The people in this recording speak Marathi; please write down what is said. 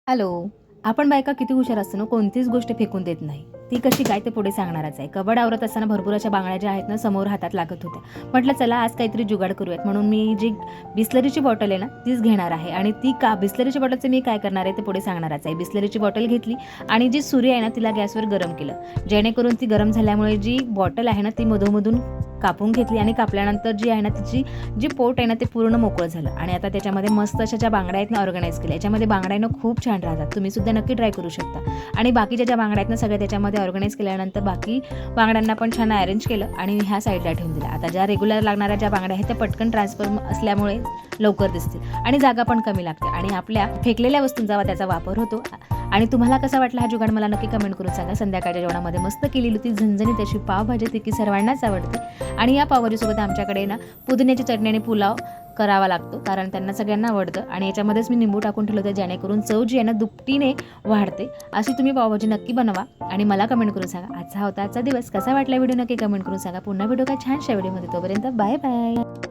हॅलो. आपण बायका किती हुशार असतो ना, कोणतीच गोष्ट फेकून देत नाही. ती कशी काय ते पुढे सांगणारच आहे. कबड आवरत असताना भरपूर अशा बांगड्या ज्या आहेत ना समोर हातात लागत होत्या. म्हटलं चला आज काहीतरी जुगाड करूयात, म्हणून मी जी बिस्लरीची बॉटल आहे ना तीच घेणार आहे. आणि ती का बिस्लरीच्या बॉटलचं मी काय करणार आहे ते पुढे सांगणारच आहे. बिस्लरीची बॉटल घेतली आणि जी सुरी आहे ना तिला गॅसवर गरम केलं, जेणेकरून ती गरम झाल्यामुळे जी बॉटल आहे ना ती मधोमधून कापून घेतली आणि कापल्यानंतर जी आहे ना तिची जी पोट आहे ना ते पूर्ण मोकळं झालं. आणि आता त्याच्यामध्ये मस्त अशा ज्या बांगड्या आहेत ना ऑर्गनाईज केल्या. याच्यामध्ये बांगड्या ना खूप छान राहतात, तुम्ही सुद्धा नक्की ट्राय करू शकता. आणि बाकीच्या ज्या बांगड्या आहेत ना सगळ्या त्याच्यामध्ये ऑर्गनाईज केल्यानंतर बाकी बांगड्यांना पण छान अरेंज केलं आणि ह्या साईडला ठेवून दिलं. आता ज्या रेग्युलर लागणाऱ्या ज्या बांगड्या आहेत त्या पटकन ट्रान्सफर असल्यामुळे लवकर दिसतील आणि जागा पण कमी लागते आणि आपल्या फेकलेल्या वस्तूंचा त्याचा वापर होतो. आणि तुम्हाला कसा वाटला हा जुगाड मला नक्की कमेंट करून सांगा. संध्याकाळच्या जेवणामध्ये मस्त केलेली होती झणझणीत अशी पावभाजी, ती की सर्वांनाच आवडते. आणि या पावभाजीसोबत आमच्याकडे ना पुदिन्याची चटणी आणि पुलाव करावा लागतो, कारण त्यांना सगळ्यांना आवडतं. आणि याच्यामध्येच मी निंबू टाकून ठेवलं होतं, जेणेकरून चव जी आहे ना दुपटीने वाढते. अशी तुम्ही पावभाजी नक्की बनवा आणि मला कमेंट करून सांगा. आजचा होता आजचा दिवस. कसा वाटला व्हिडिओ नक्की कमेंट करून सांगा. पुन्हा व्हिडिओ काय छानशा व्हिडिओमध्ये, तोपर्यंत बाय बाय.